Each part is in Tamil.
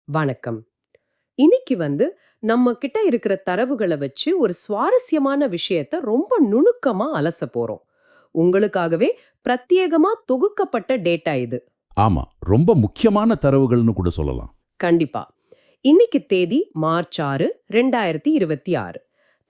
வணக்கம். இன்னைக்கு நம்ம கிட்ட இருக்கிற தரவுகள வச்சு ஒரு சுவாரஸ்யமான விஷயத்த ரொம்ப நுணுக்கமா அலச போறோம். உங்களுக்காகவே பிரத்யேகமா தொகுக்கப்பட்ட டேட்டா இது. ஆமா. ரொம்ப முக்கியமான தரவுகள்னு கூட சொல்லலாம். கண்டிப்பா. இன்னைக்கு தேதி மார்ச் 6, 2026.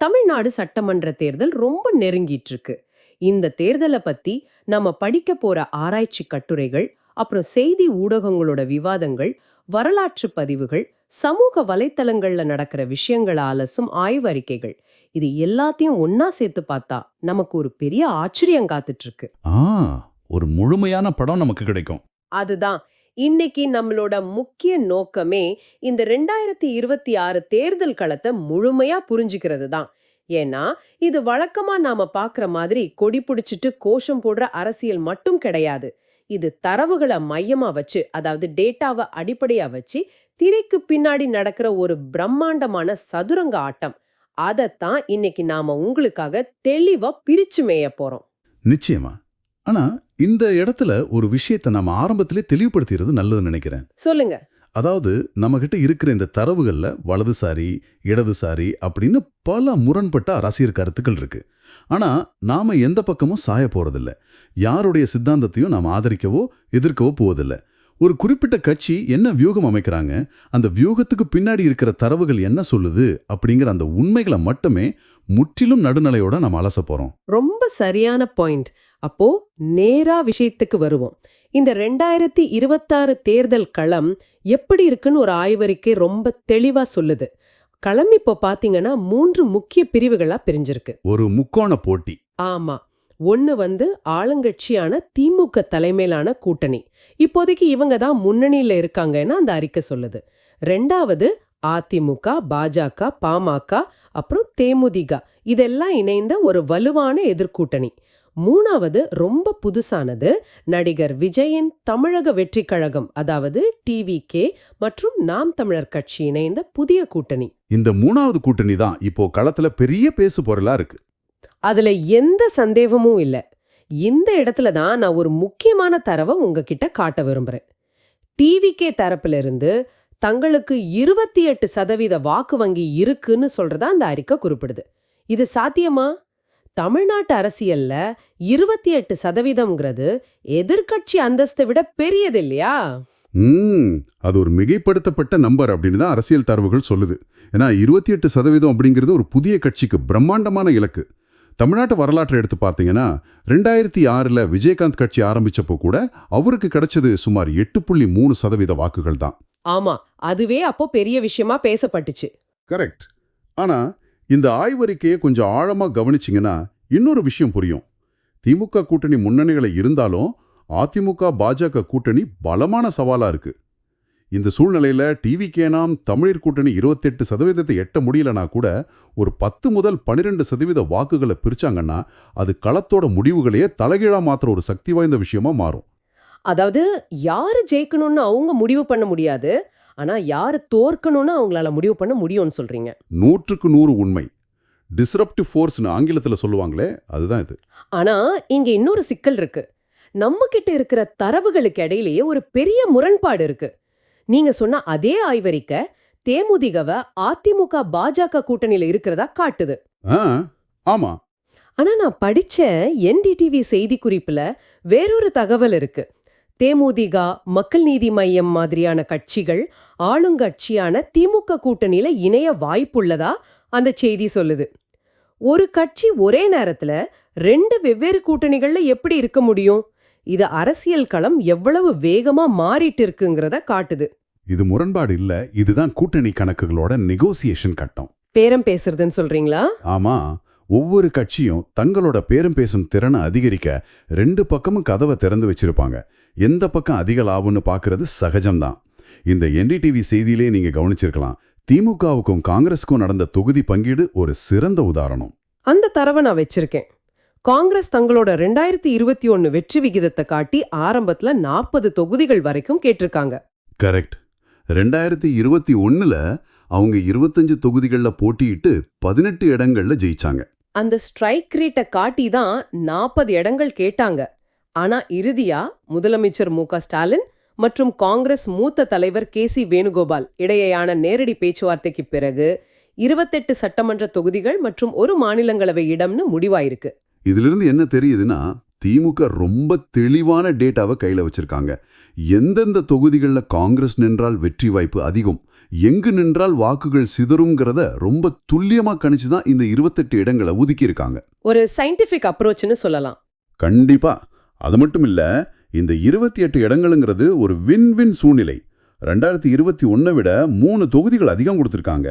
தமிழ்நாடு சட்டமன்ற தேர்தல் ரொம்ப நெருங்கிட்டு இருக்கு. இந்த தேர்தல பத்தி நம்ம படிக்க போற ஆராய்ச்சி கட்டுரைகள், அப்புறம் செய்தி ஊடகங்களோட விவாதங்கள், வரலாற்று பதிவுகள், சமூக வலைத்தளங்கள்ல நடக்கிற விஷயங்கள அலசும் ஆய்வறிக்கைகள், இது எல்லாத்தையும் ஒன்னா சேர்த்து பார்த்தா நமக்கு ஒரு பெரிய ஆச்சரியம் காத்துட்டு இருக்கு. ஆ ஒரு முழுமையான படம் நமக்கு கிடைக்கும். அதுதான் இன்னைக்கு நம்மளோட முக்கிய நோக்கமே, இந்த 2026 தேர்தல் களத்தை முழுமையா புரிஞ்சுக்கிறது தான். ஏன்னா இது வழக்கமா நாம பாக்குற மாதிரி கொடி பிடிச்சிட்டு கோஷம் போடுற அரசியல் மட்டும் கிடையாது. இது தரவுகளை மையமா வச்சு, அதாவது டேட்டாவை அடிப்படையா வச்சு திரைக்கு பின்னாடி நடக்கிற ஒரு பிரம்மாண்டமான சதுரங்க ஆட்டம். அதைத்தான் இன்னைக்கு நாம உங்களுக்காக தெளிவா பிரிச்சு மேய போறோம். நிச்சயமா. ஆனா, இந்த இடத்துல ஒரு விஷயத்த நாம ஆரம்பத்திலே தெளிவுபடுத்திறது நல்லதுன்னு நினைக்கிறேன். சொல்லுங்க. அதாவது நம்மகிட்ட இருக்கிற இந்த தரவுகள்ல வலதுசாரி, இடதுசாரி அப்படின்னு பல முரண்பட்ட அரசியல் கருத்துக்கள் இருக்கு. ஆனா, நாம எந்த பக்கமும் சாய போறதில்ல. யாருடைய சித்தாந்தத்தையும் நாம ஆதரிக்கவோ எதிர்க்கவோ போவதில்ல. ஒரு குறிப்பிட்ட கட்சி என்ன வியூகம் அமைக்கிறாங்க, அந்த வியூகத்துக்கு பின்னாடி இருக்கிற தரவுகள் என்ன சொல்லுது அப்படிங்கிற அந்த உண்மைகளை மட்டுமே முற்றிலும் நடுநிலையோட நம்ம அலச போறோம். ரொம்ப சரியான பாயிண்ட். அப்போ நேரா விஷயத்துக்கு வருவோம். இந்த 2026 தேர்தல் களம் எப்படி இருக்குன்னு ஒரு ஆய்வறிக்கை ரொம்ப தெளிவா சொல்லுது. களம் இப்போ பாத்தீங்கன்னா 3 முக்கிய பிரிவுகளா பிரிஞ்சிருக்கு. ஒரு முக்கோண போட்டி. ஆமா. ஒன்னு ஆளுங்கட்சியான திமுக தலைமையிலான கூட்டணி. இப்போதைக்கு இவங்க தான் முன்னணியில இருக்காங்கன்னு அந்த அறிக்கை சொல்லுது. 2வது அதிமுக, பாஜக, பாமக, அப்புறம் தேமுதிக, இதெல்லாம் இணைந்த ஒரு வலுவான எதிர்க்கூட்டணி. 3வது ரொம்ப புதுசானது, நடிகர் விஜயின் தமிழக வெற்றி கழகம், அதாவது டிவிகே மற்றும் நாம் தமிழர் கட்சி இணைந்த புதிய கூட்டணி. இந்த 3வது கூட்டணி தான் இப்போ களத்துல பெரிய பேசு பொருளா இருக்கு. அதுல எந்த சந்தேகமும் இல்ல. இந்த இடத்துல தான் நான் ஒரு முக்கியமான தரவை உங்ககிட்ட காட்ட விரும்புறேன். டிவிகே தரப்புல இருந்து தங்களுக்கு 28% வாக்கு வங்கி இருக்குன்னு சொல்றதா அந்த அறிக்கை குறிப்பிடுது. இது சாத்தியமா? தமிழ்நாட்டு அரசியல்ல 28%ங்கிறது எதிர்க்கட்சி அந்தஸ்தை விட பெரியது இல்லையா? அது ஒரு மிகைப்படுத்தப்பட்ட நம்பர் அப்படின்னு தான் அரசியல் தரவுகள் சொல்லுது. ஏன்னா 28% அப்படிங்கிறது ஒரு புதிய கட்சிக்கு பிரம்மாண்டமான இலக்கு. தமிழ்நாட்டு வரலாற்றை எடுத்து பார்த்தீங்கன்னா 2006ல் விஜயகாந்த் கட்சி ஆரம்பிச்சப்போ கூட அவருக்கு கிடைச்சது சுமார் 8.3% வாக்குகள் தான். ஆமா, அதுவே அப்போ பெரிய விஷயமா பேசப்பட்டுச்சு. கரெக்ட். ஆனா இந்த ஆய்வறிக்கையை கொஞ்சம் ஆழமா கவனிச்சிங்கன்னா இன்னொரு விஷயம் புரியும். திமுக கூட்டணி முன்னணிகளை இருந்தாலும் அதிமுக பாஜக கூட்டணி பலமான சவாலா இருக்கு. இந்த சூழ்நிலையில டிவிகே நாம் தமிழர் கூட்டணி 28% எட்ட முடியலனா கூட ஒரு 10 முதல் 12% வாக்குகளை பிரிச்சாங்கன்னா அது களத்தோட முடிவுகளையே தலைகீழா மாத்திர ஒரு சக்தி வாய்ந்த விஷயமா மாறும். அதாவது யாரு ஜெயிக்கணும்னு அவங்க முடிவு பண்ண முடியாது, ஆனா யாரு தோற்கணும்னு அவங்களால முடிவு பண்ண முடியும்னு சொல்றீங்க. 100க்கு 100 உண்மை. டிஸ்ரப்டிவ் ஃபோர்ஸ்னு ஆங்கிலத்துல சொல்லுவாங்களே, அதுதான் இது. ஆனா இங்க இன்னொரு சிக்கல் இருக்கு. நம்ம கிட்ட இருக்கிற தரவுகளுக்கு இடையிலேயே ஒரு பெரிய முரண்பாடு இருக்கு. நீங்க சொன்ன அதே ஆய்வறிக்கை தேமுதிகவ அதிமுக பாஜக கூட்டணியில இருக்கிறதா காட்டுது. ஆமா. ஆனா நான் படிச்ச என்டிடிவி செய்தி குறிப்புல வேறொரு தகவல் இருக்கு. தேமுதிக, மக்கள் நீதி மய்யம் மாதிரியான கட்சிகள் ஆளுங்கட்சியான திமுக கூட்டணியில இணைய வாய்ப்புள்ளதா அந்த செய்தி சொல்லுது. ஒரு கட்சி ஒரே நேரத்துல 2 வெவ்வேறு கூட்டணிகள்ல எப்படி இருக்க முடியும்? இது அரசியல் களம் எவ்வளவு வேகமா மாறிட்டு இருக்குங்கிறத காட்டுது. இது முரண்பாடு இல்ல, இதுதான் கூட்டணி கணக்குகளோட நெகோசியேஷன் கட்டம். பேரம் பேசுறதுன்னு சொல்றீங்களா? ஆமா. ஒவ்வொரு கட்சியும் தங்களோட பேரம் பேசும் திறனை அதிகரிக்க 2 பக்கமும் கதவை திறந்து வச்சிருப்பாங்க. எந்த பக்கம் அதிக லாபம்னு பாக்குறது சகஜம்தான். இந்த என்டிடிவி செய்தியிலே நீங்க கவனிச்சிருக்கலாம். திமுகவுக்கும் காங்கிரஸுக்கும் நடந்த தொகுதி பங்கீடு ஒரு சிறந்த உதாரணம். அந்த தரவை நான் வச்சிருக்கேன். காங்கிரஸ் தங்களோட 2021 வெற்றி விகிதத்தை காட்டி ஆரம்பத்துல 40 தொகுதிகள் வரைக்கும் கேட்டிருக்காங்க. கரெக்ட். 2021ல அவங்க 25 தொகுதிகள்ல போட்டியிட்டு 18 இடங்கள்ல ஜெயிச்சாங்க. அந்த ஸ்ட்ரைக் ரேட்டை காட்டி தான் 40 இடங்கள் கேட்டாங்க. ஆனா இறுதியா முதலமைச்சர் மு.க. ஸ்டாலின் மற்றும் காங்கிரஸ் மூத்த தலைவர் கே.சி. வேணுகோபால் இடையேயான நேரடி பேச்சுவார்த்தைக்கு பிறகு 28 சட்டமன்ற தொகுதிகள் மற்றும் ஒரு மாநிலங்களவை இடம்னு முடிவாயிருக்கு. இதிலிருந்து என்ன தெரியுதுன்னா, திமுக ரொம்ப தெளிவான டேட்டாவை கையில வச்சிருக்காங்க. எந்தெந்த தொகுதிகளில் காங்கிரஸ் நின்றால் வெற்றி வாய்ப்பு அதிகம், எங்கு நின்றால் வாக்குகள் சிதறுங்கிறத ரொம்ப துல்லியமா கணிச்சுதான் இந்த 28 இடங்களை ஒதுக்கி இருக்காங்க. ஒரு சயின்டிபிக் அப்ரோச்னு சொல்லலாம். கண்டிப்பா. அது மட்டும் இல்ல, இந்த 28 இடங்களுங்கிறது ஒரு வின் வின் சூழ்நிலை. 2021 விட 3 தொகுதிகள் அதிகம் கொடுத்திருக்காங்க.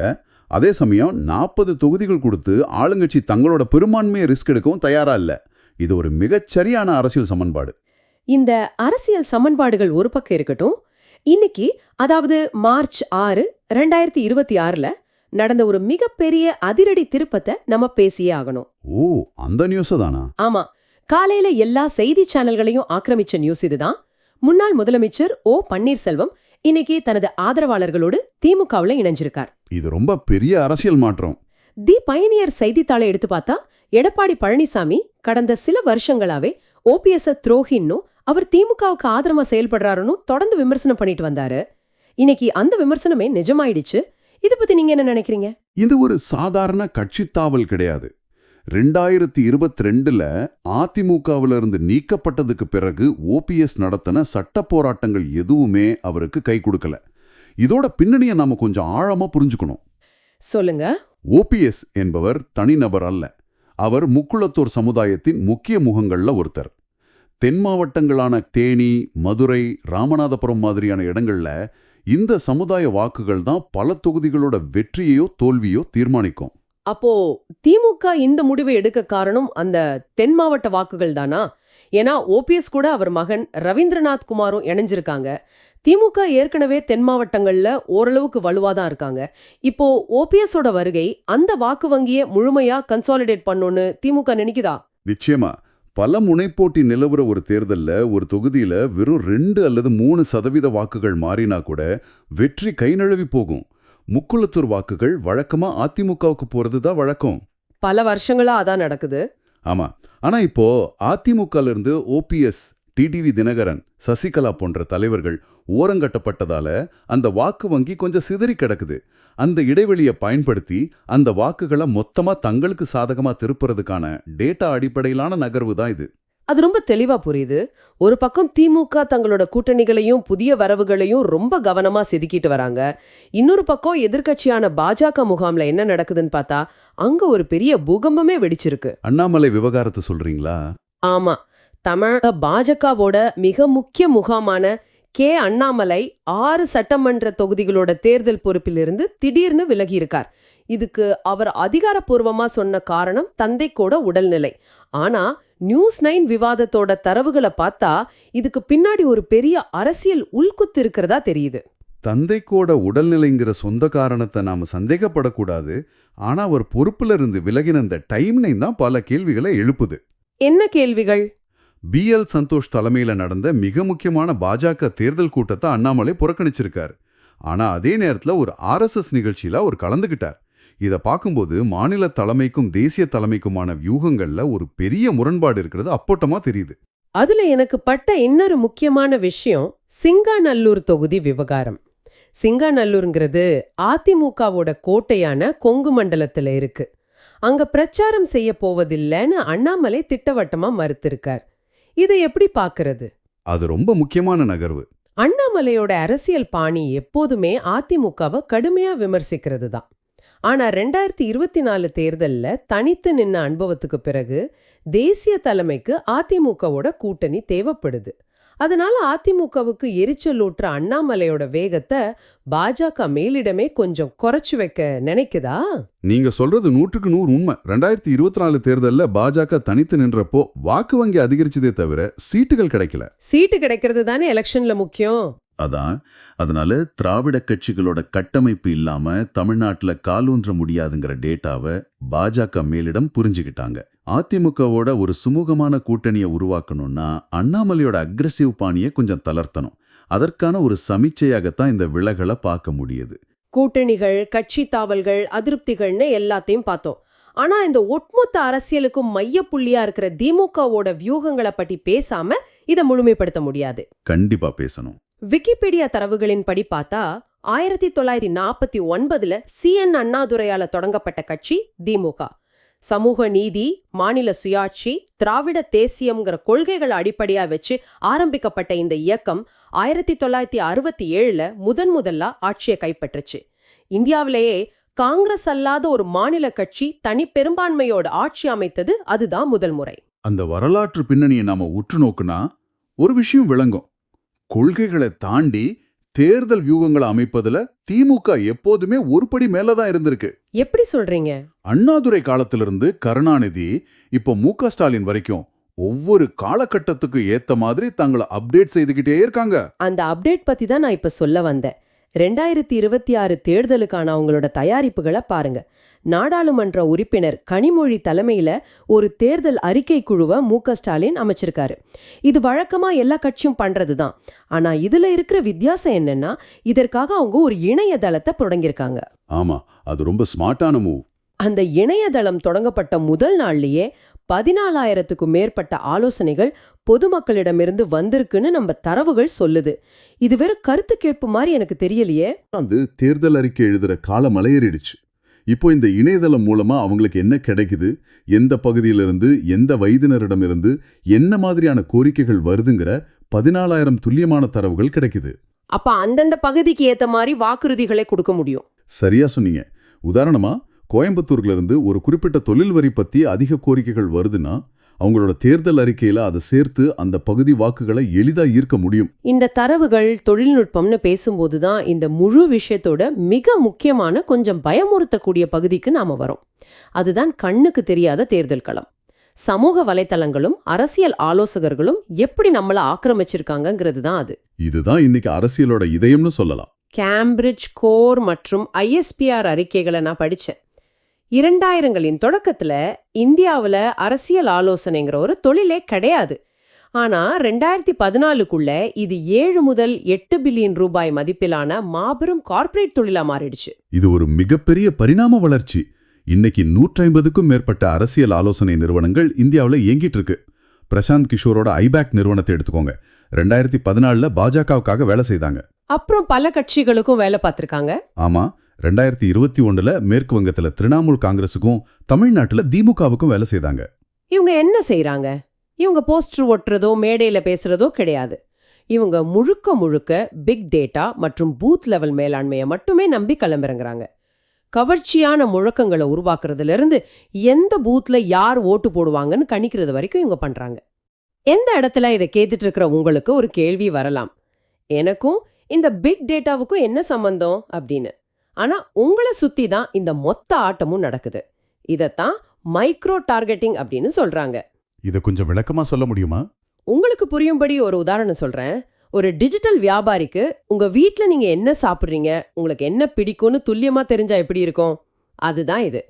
அதே சமயம் 40 தொகுதிகள் கொடுத்து ஆளுங்கட்சி தங்களோட பெரும்பான்மையை ரிஸ்க் எடுக்கவும் தயாரா இல்ல. இது ஒரு மிகச்சரியான அரசியல் சமன்பாடு. இந்த அரசியல் சமன்பாடுகள் ஒரு பக்கம் இருக்கட்டும், இன்னைக்கு அதாவது மார்ச் 6, 2026ல நடந்த ஒரு மிகப்பெரிய அதிரடி திருப்பத்தை நம்ம பேசியே ஆகணும். ஓ, அந்த நியூஸ் தானா? ஆமா, காலையில எல்லா செய்தி சேனல்களையும் ஆக்கிரமிச்ச நியூஸ் இதுதான். முன்னாள் முதலமைச்சர் ஓ. பன்னீர்செல்வம் இன்னைக்கு தனது ஆதரவாளர்களோடு திமுகவுல இணைஞ்சிருக்கார். இது ரொம்ப பெரிய அரசியல் மாற்றம். தி பயனியர் செய்தித்தாளை எடுத்து பார்த்தா, எடப்பாடி பழனிசாமி கடந்த சில வருஷங்களாவே ஓபிஎஸ் துரோகின்னு, அவர் திமுகவுக்கு ஆதரவா செயல்படுறாருன்னு தொடர்ந்து விமர்சனம் பண்ணிட்டு வந்தாரு. இன்னைக்கு அந்த விமர்சனமே நிஜமாயிடுச்சு. இத பத்தி நீங்க என்ன நினைக்கிறீங்க? இது ஒரு சாதாரண கட்சித்தாவல் கிடையாது. 2022ல அதிமுகவில இருந்து நீக்கப்பட்டதுக்கு பிறகு ஓபிஎஸ் நடத்தின சட்ட போராட்டங்கள் எதுவுமே அவருக்கு கை கொடுக்கல. இதோட பின்னணியை நாம கொஞ்சம் ஆழமா புரிஞ்சுக்கணும். சொல்லுங்க. ஓபிஎஸ் என்பவர் தனிநபர் அல்ல. அவர் முக்குளத்தூர் சமுதாயத்தின் முக்கிய முகங்கள்ல ஒருத்தர். தென் மாவட்டங்களான தேனி, மதுரை, ராமநாதபுரம் மாதிரியான இடங்கள்ல இந்த சமுதாய வாக்குகள் தான் பல தொகுதிகளோட வெற்றியோ தோல்வியோ தீர்மானிக்கும். அப்போ திமுக இந்த முடிவை எடுக்க காரணம் அந்த தென் மாவட்ட வாக்குகள் தானா? ஏன்னா ஓபிஎஸ் கூட அவர் மகன் ரவீந்திரநாத் குமாரும் இணைஞ்சிருக்காங்க. திமுக ஏற்கனவே தென் மாவட்டங்கள்ல ஓரளவுக்கு வலுவாதான் இருக்காங்க. இப்போ ஓபிஎஸோட வருகை அந்த வாக்கு வங்கியை முழுமையா கன்சாலிடேட் பண்ணுன்னு திமுக நினைக்குதா? நிச்சயமா. பல முனைப்போட்டி நிலவுற ஒரு தேர்தல்ல ஒரு தொகுதியில வெறும் 2 அல்லது 3% வாக்குகள் மாறினா கூட வெற்றி கை நழுவி போகும். முக்குளத்தூர் வாக்குகள் வழக்கமா அதிமுகவுக்கு போறதுதான் வழக்கம். பல வருஷங்களா அதான் நடக்குது. ஆமா. ஆனா இப்போ அதிமுகல இருந்து ஓபிஎஸ், டிடிவி தினகரன், சசிகலா போன்ற தலைவர்கள் ஓரங்கட்டப்பட்டதால அந்த வாக்கு வங்கி கொஞ்சம் சிதறி கிடக்குது. அந்த இடைவெளியை பயன்படுத்தி அந்த வாக்குகளை மொத்தமா தங்களுக்கு சாதகமா திருப்புறதுக்கான டேட்டா அடிப்படையிலான நகர்வு தான் இது. அது ரொம்ப தெளிவா புரியுது. ஒரு பக்கம் திமுக தங்களோட கூட்டணிகளையும் புதிய வரவுகளையும் ரொம்ப கவனமா செதுக்கிட்டு வராங்க. இன்னொரு பக்கம் எதிர்க்கட்சியான பாஜக முகாம்ல என்ன நடக்குதுன்னு பார்த்தா, அங்க ஒரு பெரிய பூகம்பமே வெடிச்சிருக்கு. அண்ணாமலை விவகாரத்தை சொல்றீங்களா? ஆமா, தமிழக பாஜகவோட மிக முக்கிய முகாமான கே. அண்ணாமலை 6 சட்டமன்ற தொகுதிகளோட தேர்தல் பொறுப்பிலிருந்து திடீர்னு விலகி இருக்கார். இதுக்கு அவர் அதிகாரப்பூர்வமா சொன்ன காரணம் தந்தைக்கோட உடல்நிலை. ஆனா நியூஸ்9 விவாதத்தோட தரவுகளை பார்த்தா இதுக்கு பின்னாடி ஒரு பெரிய அரசியல் உள்குத்து இருக்கிறதா தெரியுது. தந்தைக்கோட உடல்நிலைங்கிற சொந்த காரணத்தை நாம சந்தேகப்படக்கூடாது. ஆனா அவர் பொறுப்புல இருந்து விலகின இந்த டைம்லைன் தான் பல கேள்விகளை எழுப்புது. என்ன கேள்விகள்? BL சந்தோஷ் தலைமையில நடந்த மிக முக்கியமான பாஜக தேர்தல் கூட்டத்தை அண்ணாமலை புறக்கணிச்சிருக்கார். ஆனா அதே நேரத்துல ஒரு RSS நிகழ்ச்சியில அவர் கலந்துகிட்டார். இத பார்க்கும்போது மாநில தலைமைக்கும் தேசிய தலைமைக்குமான வியூகங்கள்ல ஒரு பெரிய முரண்பாடு இருக்கிறது அப்போட்டமா தெரியுது. அதுல எனக்கு பட்ட இன்னொரு முக்கியமான விஷயம் சிங்காநல்லூர் தொகுதி விவகாரம். சிங்காநல்லூர்ங்கிறது அதிமுகவோட கோட்டையான கொங்கு மண்டலத்துல இருக்கு. அங்க பிரச்சாரம் செய்ய போவதில்லைன்னு அண்ணாமலை திட்டவட்டமா மறுத்திருக்கார். இதை எப்படி பார்க்கறது? அது ரொம்ப முக்கியமான நகர்வு. அண்ணாமலையோட அரசியல் பாணி எப்போதுமே அதிமுகவை கடுமையா விமர்சிக்கிறது தான். ஆனா 2024 தேர்தல்ல தனித்து நின்ன அனுபவத்துக்கு பிறகு தேசிய தலைமைக்கு அதிமுகவோட கூட்டணி தேவைப்படுது. அதனால அதிமுகவுக்கு எரிச்சலூற்ற அண்ணாமலையோட வேகத்தை பாஜக மேலிடமே கொஞ்சம் குறைச்சு வைக்க நினைக்குதா? நீங்க சொல்றது 100க்கு 100 உண்மை. 2024 தேர்தல்ல பாஜக தனித்து நின்றப்போ வாக்கு வங்கி அதிகரிச்சதே தவிர சீட்டுகள் கிடைக்கல. சீட்டு கிடைக்கிறது தானே எலெக்ஷன்ல முக்கியம். அதனால திராவிட கட்சிகளோட கட்டமைப்பு இல்லாம தமிழ்நாட்டுல காலூன்ற முடியாதுங்கிற டேட்டாவை பாஜக மேலிடம் புரிஞ்சுக்கிட்டாங்க. அதிமுகவோட ஒரு சுமூகமான கூட்டணியை உருவாக்கணும்னா அண்ணாமலையோட அக்ரெசிவ் பாணியை கொஞ்சம் தளர்த்தணும். அதற்கான ஒரு சமீட்சையாகத்தான் இந்த விலகலை பார்க்க முடியுது. கூட்டணிகள், கட்சி தாவல்கள், அதிருப்திகள்னு எல்லாத்தையும் பார்த்தோம். ஆனா இந்த ஒட்டுமொத்த அரசியலுக்கும் மையப்புள்ளியா இருக்கிற திமுகவோட வியூகங்களை பற்றி பேசாம இதை முழுமைப்படுத்த முடியாது. கண்டிப்பா பேசணும். விக்கிபீடியா தரவுகளின்படி பார்த்தா 1949 CN அண்ணாதுரையால தொடங்கப்பட்ட கட்சி திமுக. சமூக நீதி, மாநில சுயாட்சி, திராவிட தேசியம்ங்கிற கொள்கைகளை அடிப்படையா வச்சு ஆரம்பிக்கப்பட்ட இந்த இயக்கம் 1967 முதல்ல ஆட்சியை கைப்பற்றுச்சு. இந்தியாவிலேயே காங்கிரஸ் அல்லாத ஒரு மாநில கட்சி தனி பெரும்பான்மையோட ஆட்சி அமைத்தது அதுதான் முதல் முறை. அந்த வரலாற்று பின்னணியை நாம உற்று நோக்குனா ஒரு விஷயம் விளங்கும். கொள்கைகளை தாண்டி தேர்தல் வியூகங்களை அமைப்பதுல திமுக எப்போதுமே ஒரு படி மேலதான் இருந்திருக்கு. எப்படி சொல்றீங்க? அண்ணாதுரை காலத்திலிருந்து கருணாநிதி இப்போ மு.க. ஸ்டாலின் வரைக்கும் ஒவ்வொரு காலகட்டத்துக்கு ஏத்த மாதிரி தங்களை அப்டேட் செய்துகிட்டே இருக்காங்க. அந்த அப்டேட் பத்தி தான் நான் இப்ப சொல்ல வந்தேன். 2026 தேர்தலுக்கான அவங்களோட தயாரிப்புகளை பாருங்க. நாடாளுமன்ற உறுப்பினர் கனிமொழி தலைமையில ஒரு தேர்தல் அறிக்கை குழுவை மு.க. ஸ்டாலின் அமைச்சிருக்காரு. இது வழக்கமா எல்லா கட்சியும் பண்றதுதான். ஆனா இதுல இருக்கிற வித்தியாசம் என்னன்னா, இதற்காக அவங்க ஒரு இணையதளத்தை தொடங்கியிருக்காங்க. ஆமா, அது ரொம்ப ஸ்மார்ட்டான மூவ். அந்த இணையதளம் தொடங்கப்பட்ட முதல் நாள்லயே 14,000க்கும் மேற்பட்ட ஆலோசனைகள் பொதுமக்களிடமிருந்து வந்திருக்குன்னு நம்ம தரவுகள் சொல்லுது. இது வெறும் கருத்து கேட்பு மாதிரி எனக்கு தெரியலையே. அந்த தேர்தல் அறிக்கை எழுதுற காலம் மலையேறிடுச்சு. இப்போ இந்த இணையதளம் மூலமா அவங்களுக்கு என்ன கிடைக்குது, எந்த பகுதியிலிருந்து எந்த வயதினரிடமிருந்து என்ன மாதிரியான கோரிக்கைகள் வருதுங்கிற 14,000 துல்லியமான தரவுகள் கிடைக்குது. அப்ப அந்தந்த பகுதிக்கு ஏத்த மாதிரி வாக்குறுதிகளை கொடுக்க முடியும். சரியா சொன்னீங்க. உதாரணமா கோயம்புத்தூர்ல இருந்து ஒரு குறிப்பிட்ட தொழில் வரி பத்தி அதிக கோரிக்கைகள் வருதுன்னா அவங்களோட தேர்தல் அறிக்கையில அதை சேர்த்து அந்த பகுதி வாக்குகளை எளிதா ஈர்க்க முடியும். இந்த தரவுகள் தொழில்நுட்பம்னு பேசும்போதுதான் இந்த முழு விஷயத்தோட மிக முக்கியமான கொஞ்சம் பயமுறுத்தக்கூடிய பகுதிக்கு நாம வரோம். அதுதான் கண்ணுக்கு தெரியாத தேர்தல் களம். சமூக வலைத்தளங்களும் அரசியல் ஆலோசகர்களும் எப்படி நம்மள ஆக்கிரமிச்சிருக்காங்கிறது தான் அது. இதுதான் இன்னைக்கு அரசியலோட இதயம்னு சொல்லலாம். கேம்பிரிட்ஜ் கோர் மற்றும் ISPR அறிக்கைகளை நான் படிச்சேன். 2000களின் தொடக்கத்துல இந்தியாவுல அரசியல் ஆலோசனைங்கிற ஒரு தொழிலே கிடையாது. ஆனா 2014க்குள்ள இது 7 முதல் 8 பில்லியன் ரூபாய் மதிப்பிலான மாபெரும் கார்ப்பரேட் தொழிலா மாறிடுச்சு. இது ஒரு மிகப்பெரிய பரிணாம வளர்ச்சி. இன்னைக்கு 150க்கும் மேற்பட்ட அரசியல் ஆலோசனை நிறுவனங்கள் இந்தியாவில் இயங்கிட்டு இருக்கு. பிரசாந்த் கிஷோரோட ஐபேக் நிறுவனத்தை எடுத்துக்கோங்க. 2014 பாஜகவுக்காக வேலை செய்தாங்க. அப்புறம் பல கட்சிகளுக்கும் வேலை பார்த்திருக்காங்க. ஆமா, 2021 மேற்கு வங்கத்துல திரிணாமுல் காங்கிரஸுக்கும் தமிழ்நாட்டுல திமுகவுக்கும் வேலை செய்தாங்க. இவங்க என்ன செய்யறாங்க? இவங்க போஸ்டர் ஒட்டுறதோ மேடையில பேசுறதோ கிடையாது. இவங்க முழுக்க பிக் டேட்டா மற்றும் பூத் லெவல் மேலாண்மையை மட்டுமே நம்பி கிளம்பிறங்குறாங்க. கவர்ச்சியான முழக்கங்களை உருவாக்குறதுல இருந்து எந்த பூத்ல யார் ஓட்டு போடுவாங்கன்னு கணிக்கிறது வரைக்கும் இவங்க பண்றாங்க. எந்த இடத்துல இதை கேட்டுட்டு இருக்கிற உங்களுக்கு ஒரு கேள்வி வரலாம், எனக்கும் இந்த பிக் டேட்டாவுக்கும் என்ன சம்பந்தம் அப்படின்னு. ஆனா உங்களை சுத்தி தான் இந்த மொத்த ஆட்டமும் நடக்குது. இதத்தான் மைக்ரோ டார்கெட்டிங் அப்படின்னு சொல்றாங்க. இத கொஞ்சம் விளக்கமா சொல்ல முடியுமா? உங்களுக்கு புரியும்படி ஒரு உதாரணம் சொல்றேன். ஒரு டிஜிட்டல் வியாபாரிக்கு உங்க வீட்ல நீங்க என்ன சாப்பிடுறீங்க, உங்களுக்கு என்ன பிடிக்கும்னு துல்லியமா தெரிஞ்சா எப்படி இருக்கும்? அதுதான் இது.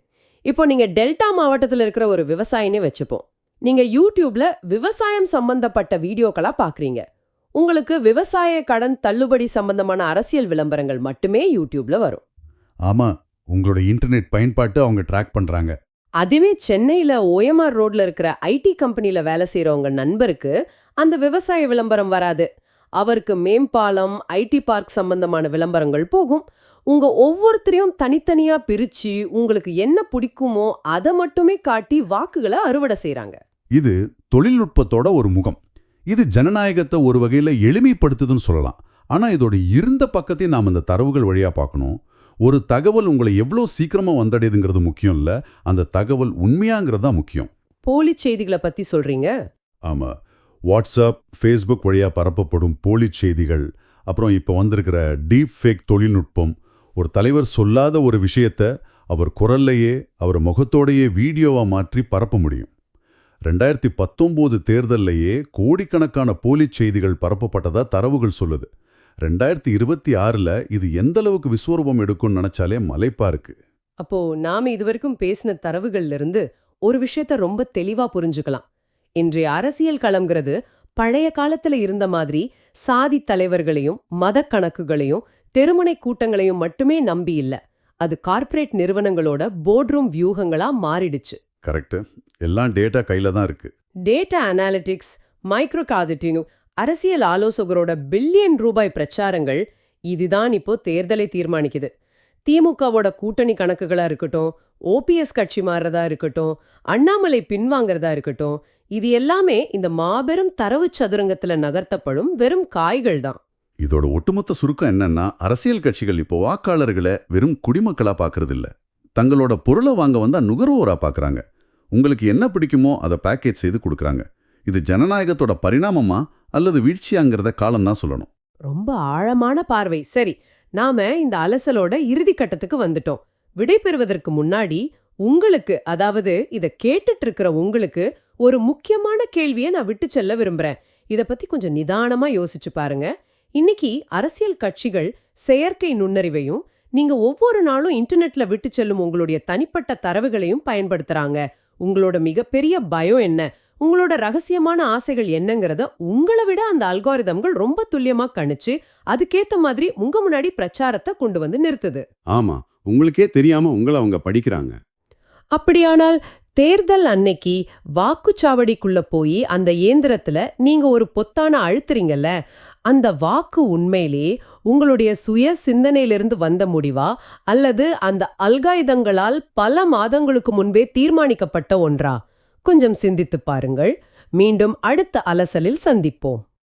இப்போ நீங்க டெல்டா மாவட்டத்தில் இருக்கிற ஒரு விவசாயினே வச்சுப்போம். நீங்க யூடியூப்ல விவசாயம் சம்பந்தப்பட்ட வீடியோக்களா பாக்குறீங்க. உங்களுக்கு விவசாய கடன் தள்ளுபடி சம்பந்தமான அரசியல் விளம்பரங்கள் மட்டுமே யூடியூப்ல வரும். ஆமா, உங்களோட இன்டர்நெட் பயன்பாட்டு அவங்க ட்ராக் பண்றாங்க. அதுவே சென்னையில OMR ரோட்ல இருக்கிற IT கம்பெனில வேலை செய்யறவங்க நண்பருக்கு அந்த விவசாய விளம்பரம் வராது. அவருக்கு மேம்பாலம், IT பார்க் சம்பந்தமான விளம்பரங்கள் போகும். உங்க ஒவ்வொருத்தரையும் தனித்தனியா பிரிச்சு உங்களுக்கு என்ன பிடிக்குமோ அதை மட்டுமே காட்டி வாக்குகளை அறுவடை செய்றாங்க. இது தொழில்நுட்பத்தோட ஒரு முகம். இது ஜனநாயகத்தை ஒரு வகையில எளிமைப்படுத்துதுன்னு சொல்லலாம். ஆனா இதோட இருந்த பக்கத்தையும் நாம் இந்த தரவுகள் வழியா பார்க்கணும். ஒரு தகவல் உங்களை எவ்வளோ சீக்கிரமா வந்தடையுதுங்கிறது முக்கியம் இல்ல, அந்த தகவல் உண்மையாங்கிறது தான் முக்கியம். போலி செய்திகளை பத்தி சொல்றீங்க? ஆமா, வாட்ஸ்அப், ஃபேஸ்புக் வழியா பரப்பப்படும் போலி செய்திகள், அப்புறம் இப்போ வந்திருக்கிற டீப் ஃபேக் தொழில்நுட்பம். ஒரு தலைவர் சொல்லாத ஒரு விஷயத்த அவர் குரல்லையே அவர் முகத்தோடையே வீடியோவா மாற்றி பரப்ப முடியும். 2019 தேர்தல்லையே கோடிக்கணக்கான போலி செய்திகள் பரப்பப்பட்டதா தரவுகள் சொல்லுது. 2026ல இது எந்த அளவுக்கு விஸ்வரூபம் எடுக்கும்னு நினைச்சாலே மலைப்பா இருக்கு. அப்போ நாம இதுவரைக்கும் பேசின தரவுகள்ல இருந்து ஒரு விஷயத்த ரொம்ப தெளிவா புரிஞ்சுக்கலாம். இன்றைய அரசியல் களம்ங்கிறது பழைய காலத்துல இருந்த மாதிரி சாதி தலைவர்களையும் மத கணக்குகளையும் தெருமுனை கூட்டங்களையும் மட்டுமே நம்பி இல்ல. அது கார்ப்பரேட் நிறுவனங்களோட போர்ட்ரூம் வியூகங்களா மாறிடுச்சு. கரெக்ட். எல்லாம் டேட்டா கையில தான் இருக்கு. டேட்டா அனாலிட்டிக்ஸ், மைக்ரோ டார்கெட்டிங், அரசியல் ஆலோசகரோட பில்லியன் ரூபாய் பிரச்சாரங்கள் இதுதான் இப்போ தேர்தலை தீர்மானிக்குது. திமுகவோட கூட்டணி கணக்குகளா இருக்கட்டும், ஓபிஎஸ் கட்சி மாறுறதா இருக்கட்டும், அண்ணாமலை பின்வாங்கறதா இருக்கட்டும், இது எல்லாமே இந்த மாபெரும் தரவு சதுரங்கத்துல நகர்த்தப்படும் வெறும் காய்கள் தான். இதோட ஒட்டுமொத்த சுருக்கம் என்னன்னா, அரசியல் கட்சிகள் இப்போ வாக்காளர்களை வெறும் குடிமக்களா பார்க்கறது இல்ல, தங்களோட பொருளை வாங்க வந்தா நுகர்வோரா பார்க்கறாங்க. உங்களுக்கு என்ன பிடிக்குமோ அதை பேக்கேஜ் செய்து கொடுக்கறாங்க. இது ஜனநாயகத்தோட பரிணாமமா அல்லது வீழ்ச்சியாங்கிறத காலம்தான் சொல்லணும். ரொம்ப ஆழமான பார்வை. சரி, நாம இந்த அலசலோட இறுதி கட்டத்துக்கு வந்துட்டோம். விடை பெறுவதற்கு முன்னாடி உங்களுக்கு, அதாவது இத கேட்டுட்டு இருக்கிற உங்களுக்கு ஒரு முக்கியமான கேள்வியை நான் விட்டு செல்ல விரும்புறேன். இத பத்தி கொஞ்சம் நிதானமா யோசிச்சு பாருங்க. இன்னைக்கு அரசியல் கட்சிகள் செயற்கை நுண்ணறிவையும் நீங்க ஒவ்வொரு நாளும் இன்டர்நெட்ல விட்டு செல்லும் உங்களுடைய தனிப்பட்ட தரவுகளையும் பயன்படுத்துறாங்க. உங்களோட மிகப்பெரிய பயம் என்ன, உங்களோட ரகசியமான ஆசைகள் என்னங்கறத உங்களை விட அந்த அல்காரிதம்கள் ரொம்ப துல்லியமா கணிச்சு அதுக்கேத்த மாதிரி உங்க முன்னாடி பிரச்சாரத்தை கொண்டு வந்து நிறுத்துது. ஆமா, உங்களுக்கே தெரியாம உங்களை அவங்க படிக்கிறாங்க. அப்படியானால் தேர்தல் அன்னைக்கு வாக்குச்சாவடிக்குள்ள போய் அந்த இயந்திரத்துல நீங்க ஒரு பொத்தான அழுத்துறீங்கல்ல, அந்த வாக்கு உண்மையிலே உங்களுடைய சுய சிந்தனையிலிருந்து வந்த முடிவா அல்லது அந்த அல்காயுதங்களால் பல மாதங்களுக்கு முன்பே தீர்மானிக்கப்பட்ட ஒன்றா? கொஞ்சம் சிந்தித்துப் பாருங்கள். மீண்டும் அடுத்த அலசலில் சந்திப்போம்.